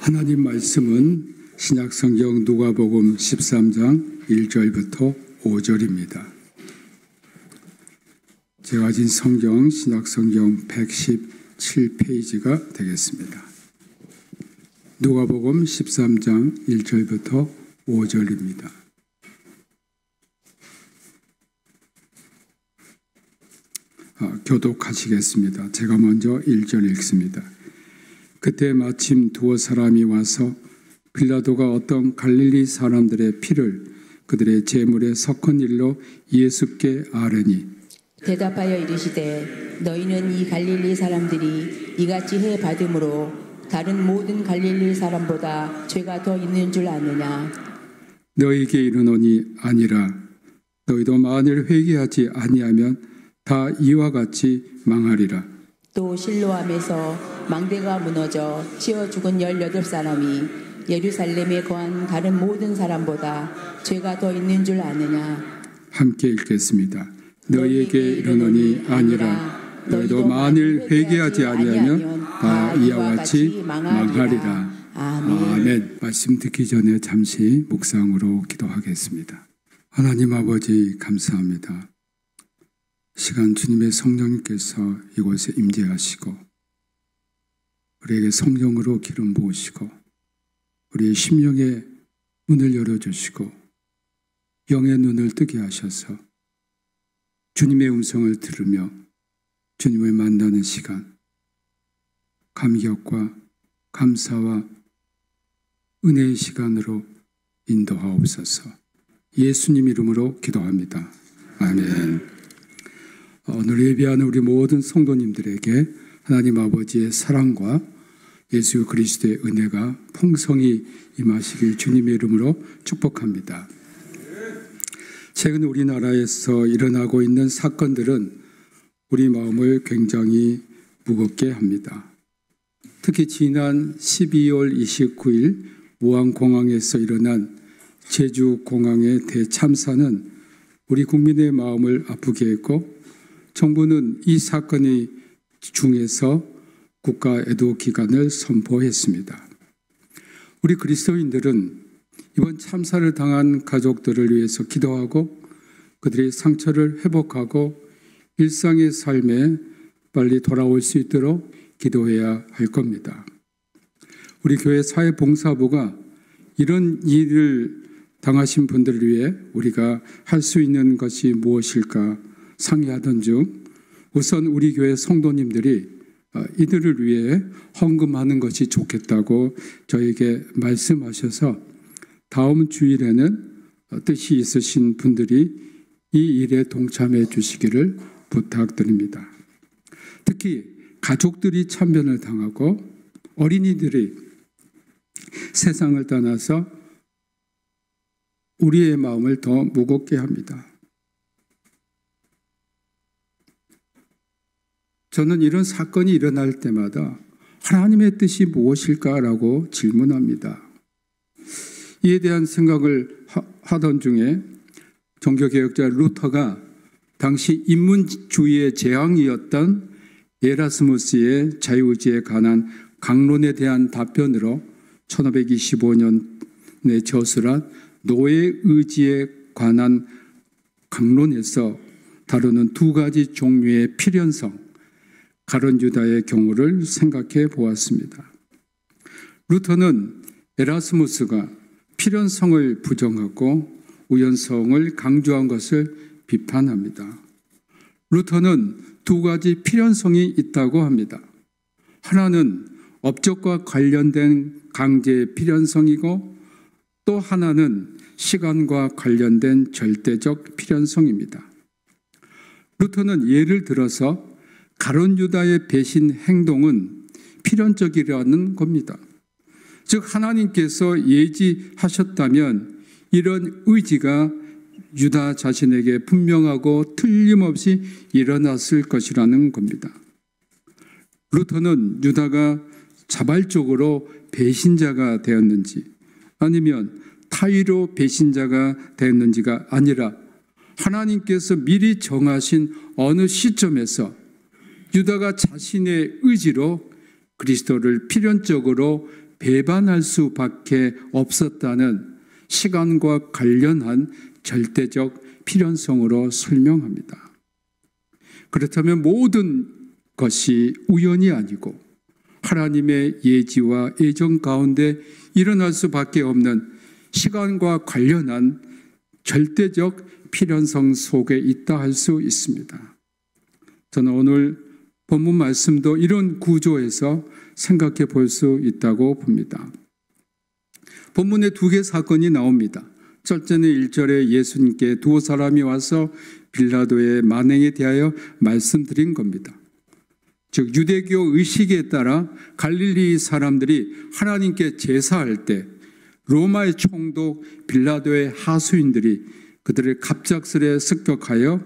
하나님 말씀은 신약성경 누가복음 13장 1절부터 5절입니다. 제가 가진 성경 신약성경 117페이지가 되겠습니다. 누가복음 13장 1절부터 5절입니다. 교독하시겠습니다. 제가 먼저 1절 읽습니다. 그때 마침 두어 사람이 와서 빌라도가 어떤 갈릴리 사람들의 피를 그들의 제물에 섞은 일로 예수께 아뢰니 대답하여 이르시되 너희는 이 갈릴리 사람들이 이같이 해 받음으로 다른 모든 갈릴리 사람보다 죄가 더 있는 줄 아느냐. 너희에게 이르노니 아니라 너희도 만일 회개하지 아니하면 다 이와 같이 망하리라. 또 실로암에서 망대가 무너져 치어 죽은 18사람이 예루살렘에 거한 다른 모든 사람보다 죄가 더 있는 줄 아느냐. 함께 읽겠습니다. 너희에게 이르노니 아니라 너희도 만일 회개하지 아니하면 다 이와 같이 망하리라. 아멘. 말씀 듣기 전에 잠시 묵상으로 기도하겠습니다. 하나님 아버지 감사합니다. 시간 주님의 성령님께서 이곳에 임재하시고 우리에게 성령으로 기름 부으시고 우리의 심령의 문을 열어주시고 영의 눈을 뜨게 하셔서 주님의 음성을 들으며 주님을 만나는 시간, 감격과 감사와 은혜의 시간으로 인도하옵소서. 예수님 이름으로 기도합니다. 아멘. 오늘 예배하는 우리 모든 성도님들에게 하나님 아버지의 사랑과 예수 그리스도의 은혜가 풍성히 임하시길 주님의 이름으로 축복합니다. 최근 우리나라에서 일어나고 있는 사건들은 우리 마음을 굉장히 무겁게 합니다. 특히 지난 12월 29일 무안공항에서 일어난 제주공항의 대참사는 우리 국민의 마음을 아프게 했고 정부는 이 사건이 중에서 국가 애도 기간을 선포했습니다. 우리 그리스도인들은 이번 참사를 당한 가족들을 위해서 기도하고 그들의 상처를 회복하고 일상의 삶에 빨리 돌아올 수 있도록 기도해야 할 겁니다. 우리 교회 사회봉사부가 이런 일을 당하신 분들을 위해 우리가 할 수 있는 것이 무엇일까 상의하던 중 우선 우리 교회 성도님들이 이들을 위해 헌금하는 것이 좋겠다고 저에게 말씀하셔서 다음 주일에는 뜻이 있으신 분들이 이 일에 동참해 주시기를 부탁드립니다. 특히 가족들이 참변을 당하고 어린이들이 세상을 떠나서 우리의 마음을 더 무겁게 합니다. 저는 이런 사건이 일어날 때마다 하나님의 뜻이 무엇일까라고 질문합니다. 이에 대한 생각을 하던 중에 종교개혁자 루터가 당시 인문주의의 재앙이었던 에라스무스의 자유의지에 관한 강론에 대한 답변으로 1525년에 저술한 노예의지에 관한 강론에서 다루는 두 가지 종류의 필연성, 가룟 유다의 경우를 생각해 보았습니다. 루터는 에라스무스가 필연성을 부정하고 우연성을 강조한 것을 비판합니다. 루터는 두 가지 필연성이 있다고 합니다. 하나는 업적과 관련된 강제의 필연성이고 또 하나는 시간과 관련된 절대적 필연성입니다. 루터는 예를 들어서 가룟 유다의 배신 행동은 필연적이라는 겁니다. 즉 하나님께서 예지하셨다면 이런 의지가 유다 자신에게 분명하고 틀림없이 일어났을 것이라는 겁니다. 루터는 유다가 자발적으로 배신자가 되었는지 아니면 타의로 배신자가 되었는지가 아니라 하나님께서 미리 정하신 어느 시점에서 유다가 자신의 의지로 그리스도를 필연적으로 배반할 수밖에 없었다는 시간과 관련한 절대적 필연성으로 설명합니다. 그렇다면 모든 것이 우연이 아니고 하나님의 예지와 예정 가운데 일어날 수밖에 없는 시간과 관련한 절대적 필연성 속에 있다 할 수 있습니다. 저는 오늘 본문 말씀도 이런 구조에서 생각해 볼 수 있다고 봅니다. 본문에 두 개 사건이 나옵니다. 첫째는 1절에 예수님께 두 사람이 와서 빌라도의 만행에 대하여 말씀드린 겁니다. 즉 유대교 의식에 따라 갈릴리 사람들이 하나님께 제사할 때 로마의 총독 빌라도의 하수인들이 그들을 갑작스레 습격하여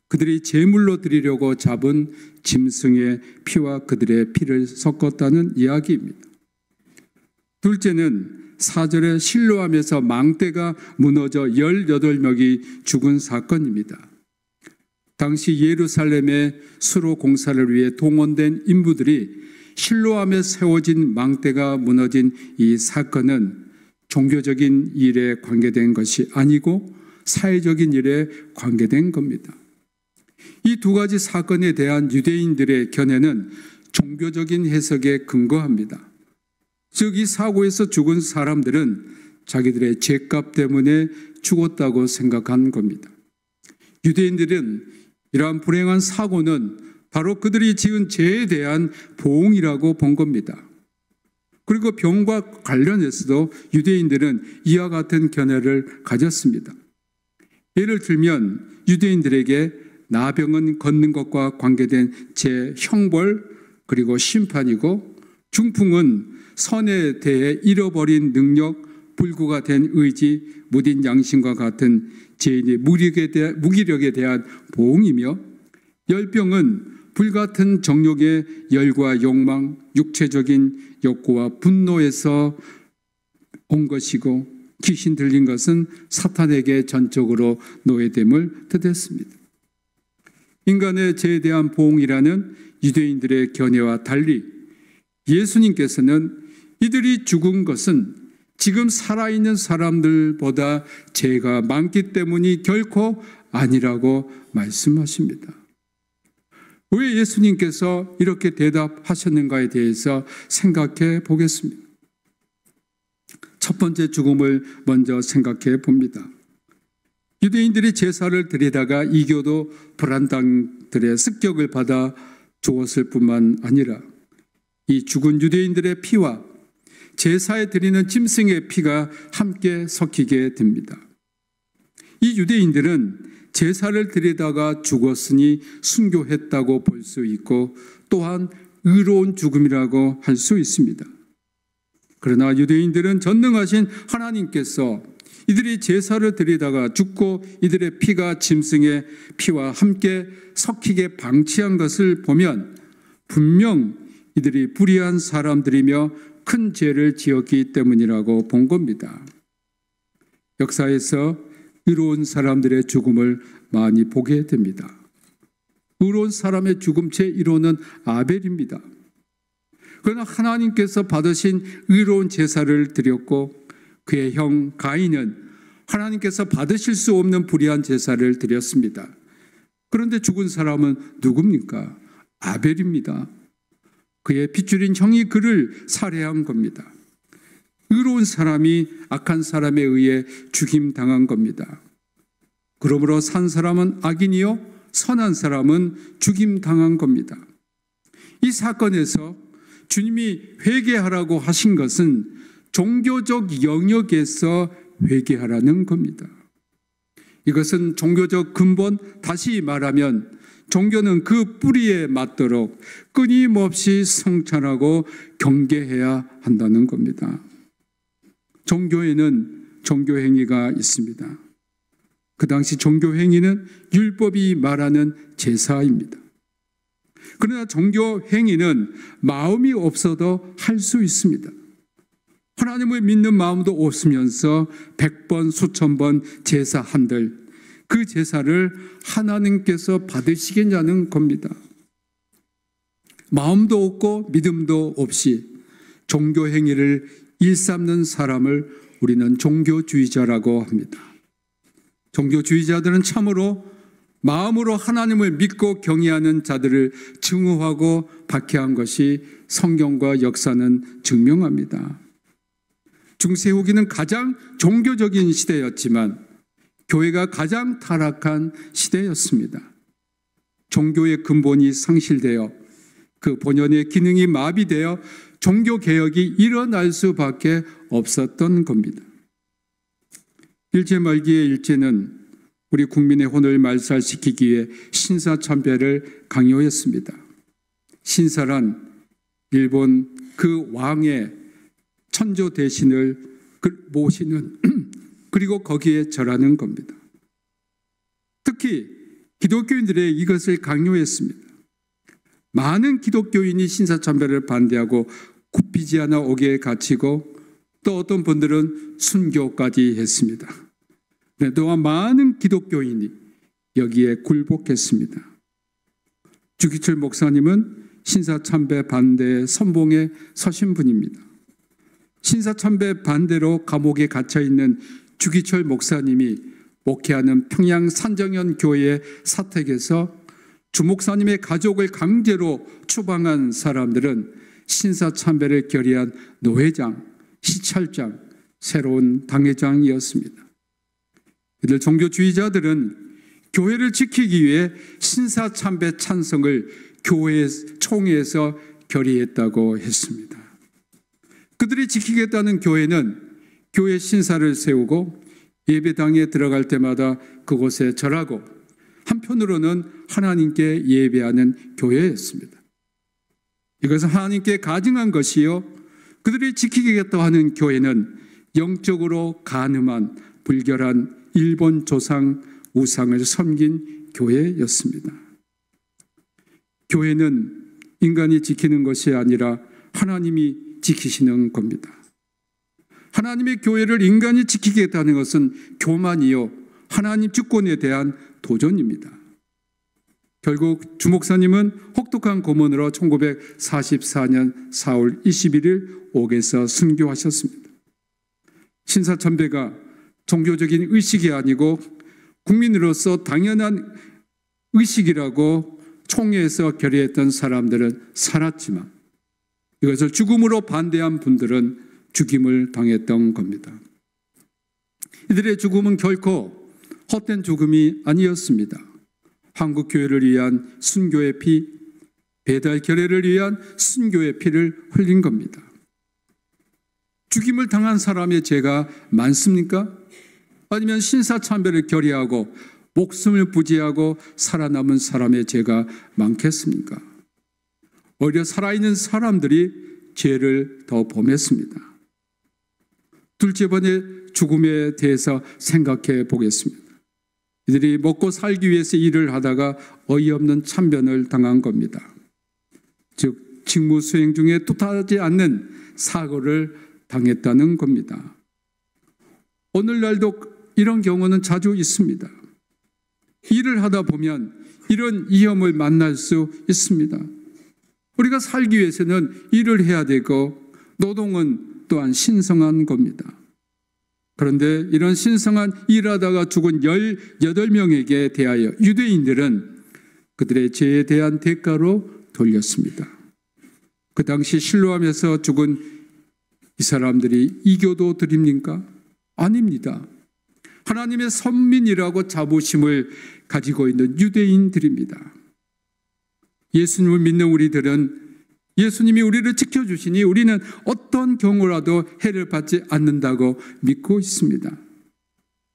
그들이 제물로 드리려고 잡은 짐승의 피와 그들의 피를 섞었다는 이야기입니다. 둘째는 4절에 실로암에서 망대가 무너져 18명이 죽은 사건입니다. 당시 예루살렘의 수로 공사를 위해 동원된 인부들이 실로암에 세워진 망대가 무너진 이 사건은 종교적인 일에 관계된 것이 아니고 사회적인 일에 관계된 겁니다. 이 두 가지 사건에 대한 유대인들의 견해는 종교적인 해석에 근거합니다. 즉 이 사고에서 죽은 사람들은 자기들의 죄값 때문에 죽었다고 생각한 겁니다. 유대인들은 이러한 불행한 사고는 바로 그들이 지은 죄에 대한 보응이라고 본 겁니다. 그리고 병과 관련해서도 유대인들은 이와 같은 견해를 가졌습니다. 예를 들면 유대인들에게 나병은 걷는 것과 관계된 제 형벌 그리고 심판이고 중풍은 선에 대해 잃어버린 능력, 불구가 된 의지, 무딘 양심과 같은 죄인의 무기력에 대한 보응이며 열병은 불같은 정욕의 열과 욕망, 육체적인 욕구와 분노에서 온 것이고 귀신 들린 것은 사탄에게 전적으로 노예됨을 뜻했습니다. 인간의 죄에 대한 보응이라는 유대인들의 견해와 달리 예수님께서는 이들이 죽은 것은 지금 살아있는 사람들보다 죄가 많기 때문이 결코 아니라고 말씀하십니다. 왜 예수님께서 이렇게 대답하셨는가에 대해서 생각해 보겠습니다. 첫 번째 죽음을 먼저 생각해 봅니다. 유대인들이 제사를 드리다가 이교도 불안당들의 습격을 받아 죽었을 뿐만 아니라 이 죽은 유대인들의 피와 제사에 드리는 짐승의 피가 함께 섞이게 됩니다. 이 유대인들은 제사를 드리다가 죽었으니 순교했다고 볼 수 있고 또한 의로운 죽음이라고 할 수 있습니다. 그러나 유대인들은 전능하신 하나님께서 이들이 제사를 드리다가 죽고 이들의 피가 짐승의 피와 함께 섞이게 방치한 것을 보면 분명 이들이 불의한 사람들이며 큰 죄를 지었기 때문이라고 본 겁니다. 역사에서 의로운 사람들의 죽음을 많이 보게 됩니다. 의로운 사람의 죽음 제1호는 아벨입니다. 그러나 하나님께서 받으신 의로운 제사를 드렸고 그의 형 가인은 하나님께서 받으실 수 없는 불의한 제사를 드렸습니다. 그런데 죽은 사람은 누굽니까? 아벨입니다. 그의 핏줄인 형이 그를 살해한 겁니다. 의로운 사람이 악한 사람에 의해 죽임당한 겁니다. 그러므로 산 사람은 악인이요 선한 사람은 죽임당한 겁니다. 이 사건에서 주님이 회개하라고 하신 것은 종교적 영역에서 회개하라는 겁니다. 이것은 종교적 근본, 다시 말하면 종교는 그 뿌리에 맞도록 끊임없이 성찰하고 경계해야 한다는 겁니다. 종교에는 종교행위가 있습니다. 그 당시 종교행위는 율법이 말하는 제사입니다. 그러나 종교행위는 마음이 없어도 할 수 있습니다. 하나님을 믿는 마음도 없으면서 100번, 수천 번 제사한들 그 제사를 하나님께서 받으시겠냐는 겁니다. 마음도 없고 믿음도 없이 종교 행위를 일삼는 사람을 우리는 종교주의자라고 합니다. 종교주의자들은 참으로 마음으로 하나님을 믿고 경외하는 자들을 증오하고 박해한 것이 성경과 역사는 증명합니다. 중세 후기는 가장 종교적인 시대였지만 교회가 가장 타락한 시대였습니다. 종교의 근본이 상실되어 그 본연의 기능이 마비되어 종교개혁이 일어날 수밖에 없었던 겁니다. 일제 말기의 일제는 우리 국민의 혼을 말살시키기 위해 신사참배를 강요했습니다. 신사란 일본 그 왕의 천조 대신을 모시는 그리고 거기에 절하는 겁니다. 특히 기독교인들의 이것을 강요했습니다. 많은 기독교인이 신사참배를 반대하고 굽히지 않아 옥에 갇히고 또 어떤 분들은 순교까지 했습니다. 또한 많은 기독교인이 여기에 굴복했습니다. 주기철 목사님은 신사참배 반대의 선봉에 서신 분입니다. 신사참배 반대로 감옥에 갇혀있는 주기철 목사님이 목회하는 평양 산정현 교회의 사택에서 주 목사님의 가족을 강제로 추방한 사람들은 신사참배를 결의한 노회장, 시찰장, 새로운 당회장이었습니다. 이들 종교주의자들은 교회를 지키기 위해 신사참배 찬성을 교회 총회에서 결의했다고 했습니다. 그들이 지키겠다는 교회는 교회 신사를 세우고 예배당에 들어갈 때마다 그곳에 절하고 한편으로는 하나님께 예배하는 교회였습니다. 이것은 하나님께 가증한 것이요, 그들이 지키겠다고 하는 교회는 영적으로 간음한 불결한 일본 조상 우상을 섬긴 교회였습니다. 교회는 인간이 지키는 것이 아니라 하나님이 지키시는 겁니다. 하나님의 교회를 인간이 지키겠다는 것은 교만이요, 하나님 주권에 대한 도전입니다. 결국 주 목사님은 혹독한 고문으로 1944년 4월 21일 옥에서 순교하셨습니다. 신사참배가 종교적인 의식이 아니고 국민으로서 당연한 의식이라고 총회에서 결의했던 사람들은 살았지만 이것을 죽음으로 반대한 분들은 죽임을 당했던 겁니다. 이들의 죽음은 결코 헛된 죽음이 아니었습니다. 한국교회를 위한 순교의 피, 배달 결례를 위한 순교의 피를 흘린 겁니다. 죽임을 당한 사람의 죄가 많습니까? 아니면 신사참배를 결의하고 목숨을 부지하고 살아남은 사람의 죄가 많겠습니까? 오히려 살아있는 사람들이 죄를 더 범했습니다. 둘째 번의 죽음에 대해서 생각해 보겠습니다. 이들이 먹고 살기 위해서 일을 하다가 어이없는 참변을 당한 겁니다. 즉 직무 수행 중에 뜻하지 않는 사고를 당했다는 겁니다. 오늘날도 이런 경우는 자주 있습니다. 일을 하다 보면 이런 위험을 만날 수 있습니다. 우리가 살기 위해서는 일을 해야 되고 노동은 또한 신성한 겁니다. 그런데 이런 신성한 일하다가 죽은 18명에게 대하여 유대인들은 그들의 죄에 대한 대가로 돌렸습니다. 그 당시 실로암에서 죽은 이 사람들이 이교도 드립니까? 아닙니다. 하나님의 선민이라고 자부심을 가지고 있는 유대인들입니다. 예수님을 믿는 우리들은 예수님이 우리를 지켜주시니 우리는 어떤 경우라도 해를 받지 않는다고 믿고 있습니다.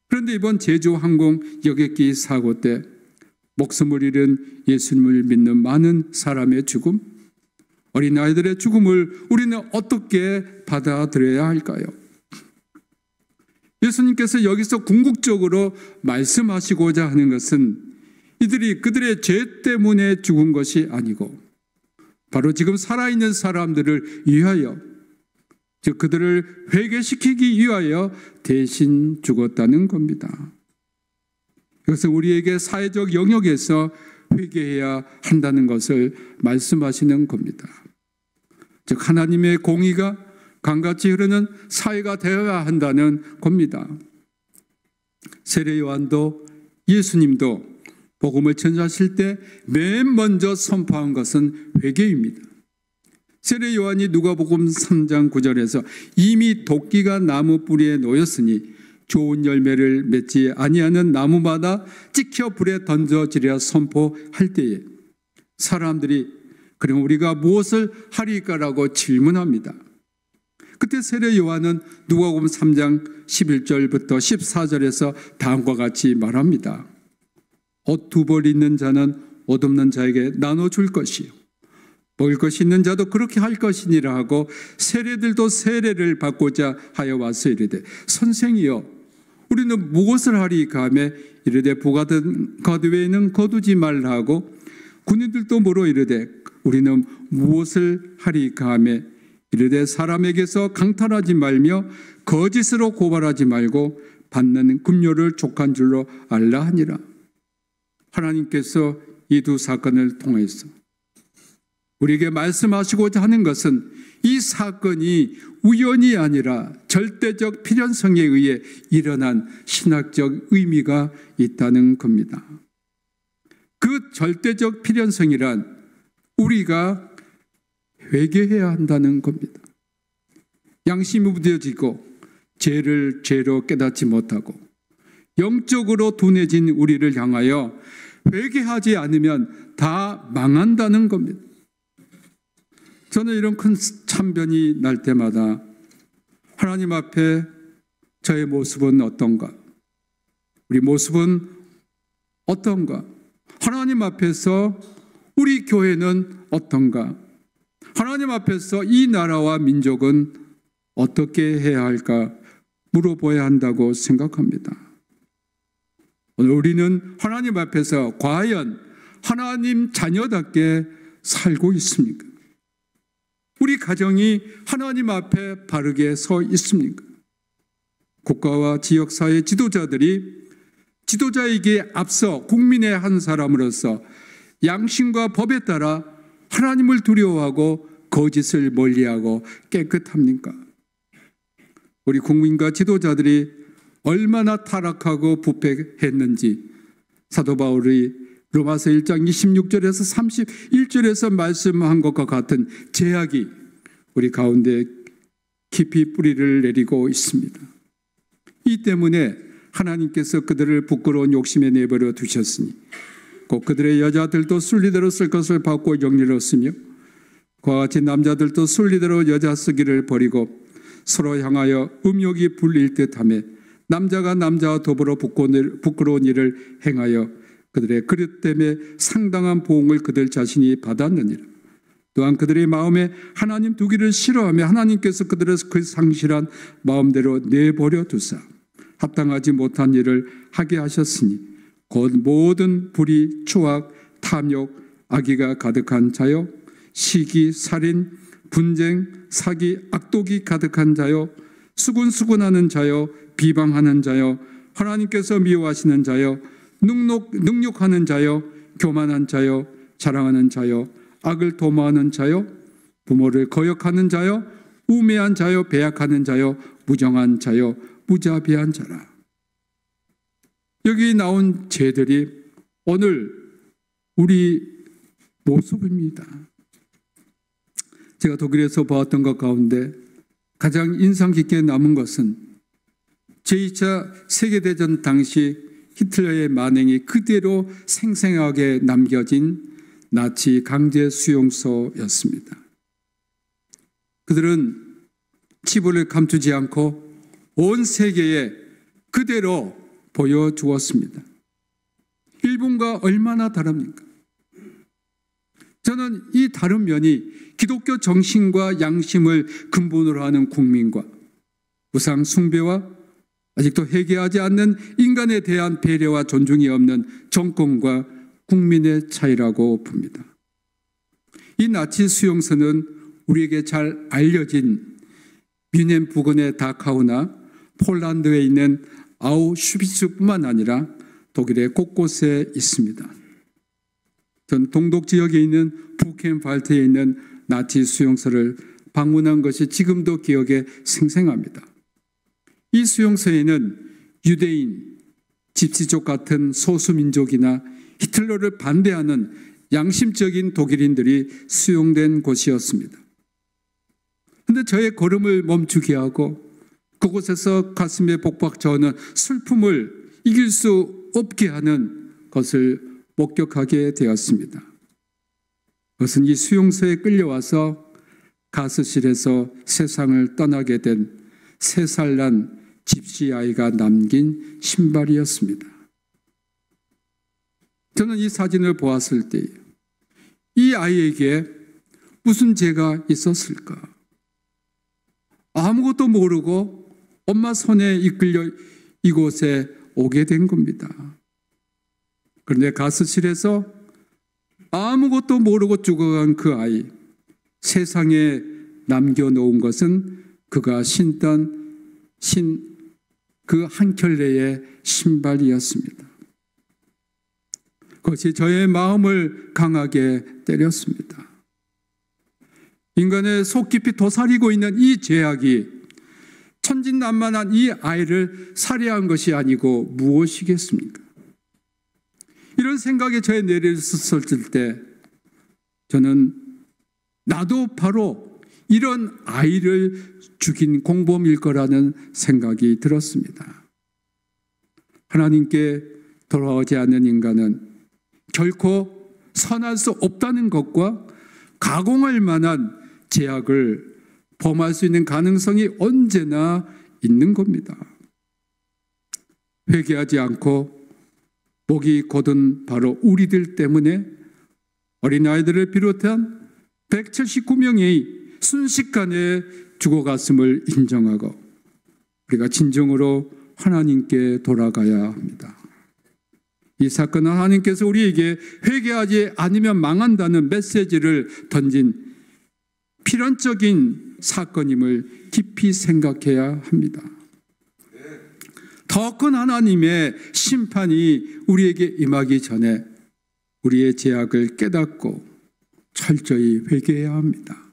그런데 이번 제주항공 여객기 사고 때 목숨을 잃은 예수님을 믿는 많은 사람의 죽음, 어린아이들의 죽음을 우리는 어떻게 받아들여야 할까요? 예수님께서 여기서 궁극적으로 말씀하시고자 하는 것은 이들이 그들의 죄 때문에 죽은 것이 아니고 바로 지금 살아있는 사람들을 위하여, 즉 그들을 회개시키기 위하여 대신 죽었다는 겁니다. 이것은 우리에게 사회적 영역에서 회개해야 한다는 것을 말씀하시는 겁니다. 즉 하나님의 공의가 강같이 흐르는 사회가 되어야 한다는 겁니다. 세례 요한도 예수님도 복음을 전하실 때 맨 먼저 선포한 것은 회개입니다. 세례 요한이 누가복음 3장 9절에서 이미 도끼가 나무 뿌리에 놓였으니 좋은 열매를 맺지 아니하는 나무마다 찍혀 불에 던져지려 선포할 때에 사람들이 그럼 우리가 무엇을 하리까라고 질문합니다. 그때 세례 요한은 누가복음 3장 11절부터 14절에서 다음과 같이 말합니다. 옷 두 벌 있는 자는 옷 없는 자에게 나눠줄 것이요 먹을 것이 있는 자도 그렇게 할 것이니라 하고 세례들도 세례를 받고자 하여 와서 이르되 선생이여 우리는 무엇을 하리까 하며 이르되 보가든 거두에는 거두지 말라 하고 군인들도 물어 이르되 우리는 무엇을 하리까 하며 이르되 사람에게서 강탈하지 말며 거짓으로 고발하지 말고 받는 급료를 족한 줄로 알라 하니라. 하나님께서 이 두 사건을 통해서 우리에게 말씀하시고자 하는 것은 이 사건이 우연이 아니라 절대적 필연성에 의해 일어난 신학적 의미가 있다는 겁니다. 그 절대적 필연성이란 우리가 회개해야 한다는 겁니다. 양심이 무뎌지고 죄를 죄로 깨닫지 못하고 영적으로 둔해진 우리를 향하여 회개하지 않으면 다 망한다는 겁니다. 저는 이런 큰 참변이 날 때마다 하나님 앞에 저의 모습은 어떤가? 우리 모습은 어떤가? 하나님 앞에서 우리 교회는 어떤가? 하나님 앞에서 이 나라와 민족은 어떻게 해야 할까 물어봐야 한다고 생각합니다. 오늘 우리는 하나님 앞에서 과연 하나님 자녀답게 살고 있습니까? 우리 가정이 하나님 앞에 바르게 서 있습니까? 국가와 지역사회 지도자들이 지도자에게 앞서 국민의 한 사람으로서 양심과 법에 따라 하나님을 두려워하고 거짓을 멀리하고 깨끗합니까? 우리 국민과 지도자들이 얼마나 타락하고 부패했는지 사도 바울이 로마서 1장 26절에서 31절에서 말씀한 것과 같은 죄악이 우리 가운데 깊이 뿌리를 내리고 있습니다. 이 때문에 하나님께서 그들을 부끄러운 욕심에 내버려 두셨으니 곧 그들의 여자들도 순리대로 쓸 것을 받고 영리로쓰며 그와 같이 남자들도 순리대로 여자 쓰기를 버리고 서로 향하여 음욕이 불릴 듯하며 남자가 남자와 더불어 부끄러운 일을 행하여 그들의 그릇 때문에 상당한 보응을 그들 자신이 받았느니라. 또한 그들의 마음에 하나님 두기를 싫어하며 하나님께서 그들의 그 상실한 마음대로 내버려 두사 합당하지 못한 일을 하게 하셨으니 곧 모든 불의, 추악, 탐욕, 악의가 가득한 자요 시기, 살인, 분쟁, 사기, 악독이 가득한 자요 수군수군하는 자요 비방하는 자요 하나님께서 미워하시는 자요 능욕하는 자요 교만한 자요 자랑하는 자요 악을 도모하는 자요 부모를 거역하는 자요 우매한 자요 배약하는 자요 무정한 자요 무자비한 자라. 여기 나온 죄들이 오늘 우리 모습입니다. 제가 독일에서 보았던 것 가운데 가장 인상 깊게 남은 것은 제2차 세계대전 당시 히틀러의 만행이 그대로 생생하게 남겨진 나치 강제 수용소였습니다. 그들은 치부를 감추지 않고 온 세계에 그대로 보여주었습니다. 일본과 얼마나 다릅니까? 저는 이 다른 면이 기독교 정신과 양심을 근본으로 하는 국민과 우상 숭배와 아직도 회개하지 않는 인간에 대한 배려와 존중이 없는 정권과 국민의 차이라고 봅니다. 이 나치 수용소는 우리에게 잘 알려진 뮌헨 부근의 다카우나 폴란드에 있는 아우슈비츠뿐만 아니라 독일의 곳곳에 있습니다. 전 동독 지역에 있는 부켄발트에 있는 나치 수용소를 방문한 것이 지금도 기억에 생생합니다. 이 수용소에는 유대인, 집시족 같은 소수민족이나 히틀러를 반대하는 양심적인 독일인들이 수용된 곳이었습니다. 그런데 저의 걸음을 멈추게 하고 그곳에서 가슴에 복박 저는 슬픔을 이길 수 없게 하는 것을 목격하게 되었습니다. 그것은 이 수용소에 끌려와서 가스실에서 세상을 떠나게 된 3살 난 집시 아이가 남긴 신발이었습니다. 저는 이 사진을 보았을 때 이 아이에게 무슨 죄가 있었을까? 아무것도 모르고 엄마 손에 이끌려 이곳에 오게 된 겁니다. 그런데 가스실에서 아무것도 모르고 죽어간 그 아이, 세상에 남겨놓은 것은 그가 신던 그 한 켤레의 신발이었습니다. 그것이 저의 마음을 강하게 때렸습니다. 인간의 속 깊이 도사리고 있는 이 죄악이 천진난만한 이 아이를 살해한 것이 아니고 무엇이겠습니까? 이런 생각이 저에 내렸을 때 저는 나도 바로 이런 아이를 죽인 공범일 거라는 생각이 들었습니다. 하나님께 돌아오지 않는 인간은 결코 선할 수 없다는 것과 가공할 만한 죄악을 범할 수 있는 가능성이 언제나 있는 겁니다. 회개하지 않고 목이 곧은 바로 우리들 때문에 어린아이들을 비롯한 179명이 순식간에 죽어갔음을 인정하고 우리가 진정으로 하나님께 돌아가야 합니다. 이 사건은 하나님께서 우리에게 회개하지 않으면 망한다는 메시지를 던진 필연적인 사건임을 깊이 생각해야 합니다. 더 큰 하나님의 심판이 우리에게 임하기 전에 우리의 죄악을 깨닫고 철저히 회개해야 합니다.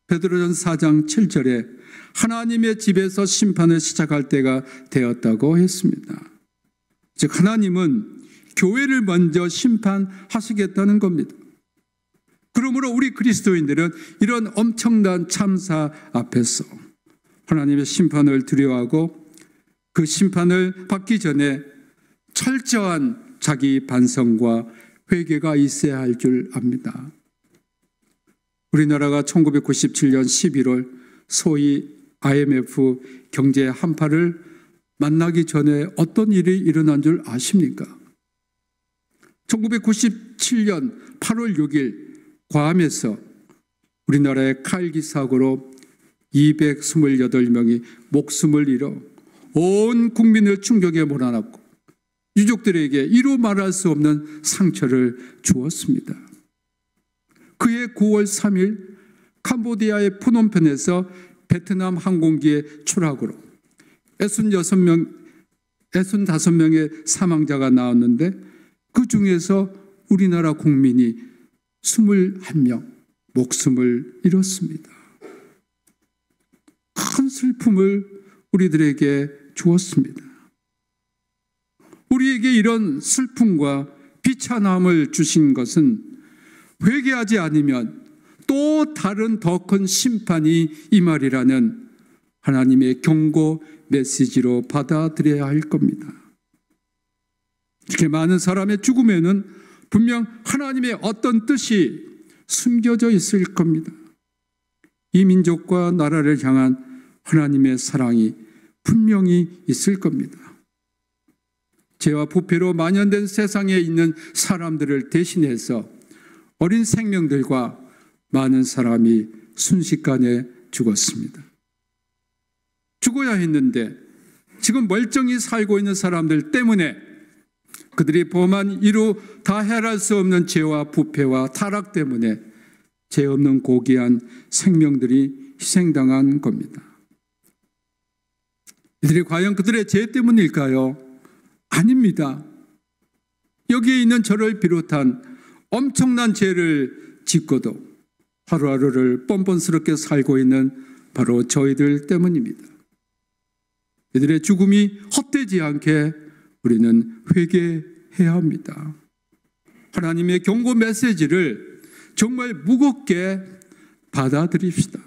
베드로전서 4장 7절에 하나님의 집에서 심판을 시작할 때가 되었다고 했습니다. 즉 하나님은 교회를 먼저 심판하시겠다는 겁니다. 그러므로 우리 그리스도인들은 이런 엄청난 참사 앞에서 하나님의 심판을 두려워하고 그 심판을 받기 전에 철저한 자기 반성과 회개가 있어야 할 줄 압니다. 우리나라가 1997년 11월 소위 IMF 경제 한파를 만나기 전에 어떤 일이 일어난 줄 아십니까? 1997년 8월 6일 괌에서 우리나라의 칼기 사고로 228명이 목숨을 잃어 온 국민을 충격에 몰아넣고 유족들에게 이루 말할 수 없는 상처를 주었습니다. 그해 9월 3일 캄보디아의 푸놈펜에서 베트남 항공기의 추락으로 65명의 사망자가 나왔는데 그 중에서 우리나라 국민이 21명 목숨을 잃었습니다. 큰 슬픔을 우리들에게 주었습니다. 우리에게 이런 슬픔과 비참함을 주신 것은 회개하지 않으면 또 다른 더 큰 심판이 임하리라는 하나님의 경고 메시지로 받아들여야 할 겁니다. 이렇게 많은 사람의 죽음에는 분명 하나님의 어떤 뜻이 숨겨져 있을 겁니다. 이 민족과 나라를 향한 하나님의 사랑이 분명히 있을 겁니다. 죄와 부패로 만연된 세상에 있는 사람들을 대신해서 어린 생명들과 많은 사람이 순식간에 죽었습니다. 죽어야 했는데 지금 멀쩡히 살고 있는 사람들 때문에 그들이 범한 이루 다 해할 수 없는 죄와 부패와 타락 때문에 죄 없는 고귀한 생명들이 희생당한 겁니다. 이들이 과연 그들의 죄 때문일까요? 아닙니다. 여기에 있는 저를 비롯한 엄청난 죄를 짓고도 하루하루를 뻔뻔스럽게 살고 있는 바로 저희들 때문입니다. 이들의 죽음이 헛되지 않게 우리는 회개해야 합니다. 하나님의 경고 메시지를 정말 무겁게 받아들입시다.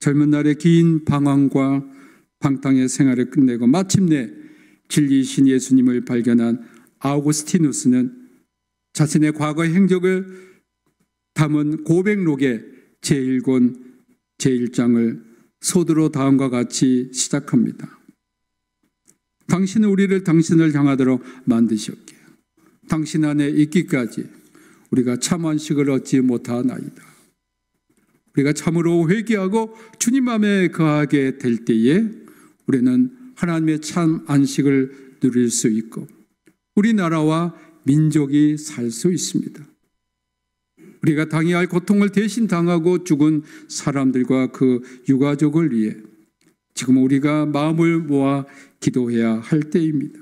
젊은 날의 긴 방황과 방탕의 생활을 끝내고 마침내 진리이신 예수님을 발견한 아우구스티누스는 자신의 과거의 행적을 담은 고백록의 제1권 제1장을 소두로 다음과 같이 시작합니다. 당신은 우리를 당신을 향하도록 만드셨기에 당신 안에 있기까지 우리가 참 안식을 얻지 못하나이다. 우리가 참으로 회개하고 주님 안에 거하게 될 때에 우리는 하나님의 참 안식을 누릴 수 있고 우리나라와 민족이 살 수 있습니다. 우리가 당해야 할 고통을 대신 당하고 죽은 사람들과 그 유가족을 위해 지금 우리가 마음을 모아 기도해야 할 때입니다.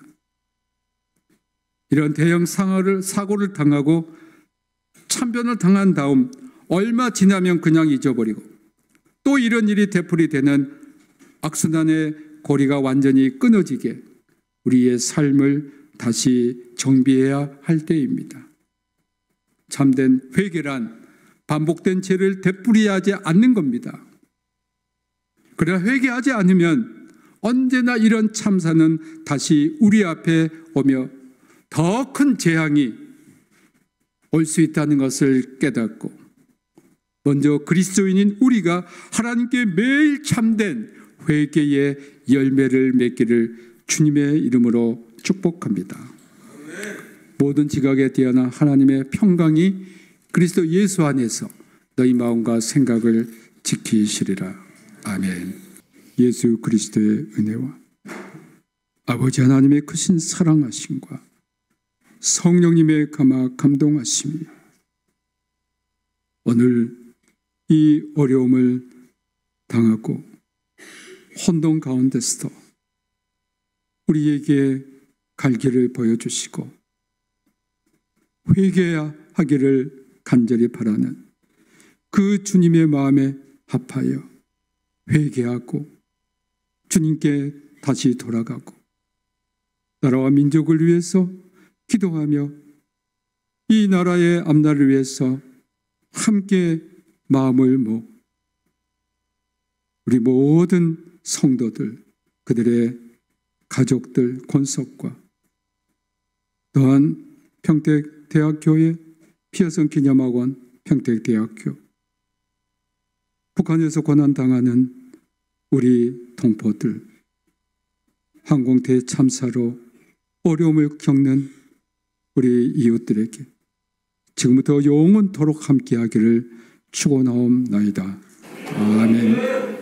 이런 대형 사고를 당하고 참변을 당한 다음 얼마 지나면 그냥 잊어버리고 또 이런 일이 되풀이되는 악순환의 고리가 완전히 끊어지게 우리의 삶을 다시 정비해야 할 때입니다. 참된 회개란 반복된 죄를 되풀이하지 않는 겁니다. 그러나 회개하지 않으면 언제나 이런 참사는 다시 우리 앞에 오며 더 큰 재앙이 올 수 있다는 것을 깨닫고 먼저 그리스도인인 우리가 하나님께 매일 참된 회개의 열매를 맺기를 주님의 이름으로 축복합니다. 모든 지각에 뛰어난 하나님의 평강이 그리스도 예수 안에서 너희 마음과 생각을 지키시리라. 아멘. 예수 그리스도의 은혜와 아버지 하나님의 크신 사랑하심과 성령님의 감동하심이 오늘 이 어려움을 당하고 혼돈 가운데서도 우리에게 갈 길을 보여주시고 회개하기를 간절히 바라는 그 주님의 마음에 합하여 회개하고 주님께 다시 돌아가고 나라와 민족을 위해서 기도하며 이 나라의 앞날을 위해서 함께 마음을 모아 우리 모든 성도들, 그들의 가족들, 권속과 또한 평택대학교의 피어성 기념학원, 평택대학교, 북한에서 고난당하는 우리 동포들, 항공대 참사로 어려움을 겪는 우리 이웃들에게 지금부터 영원토록 함께하기를 축원하옵나이다. 아멘.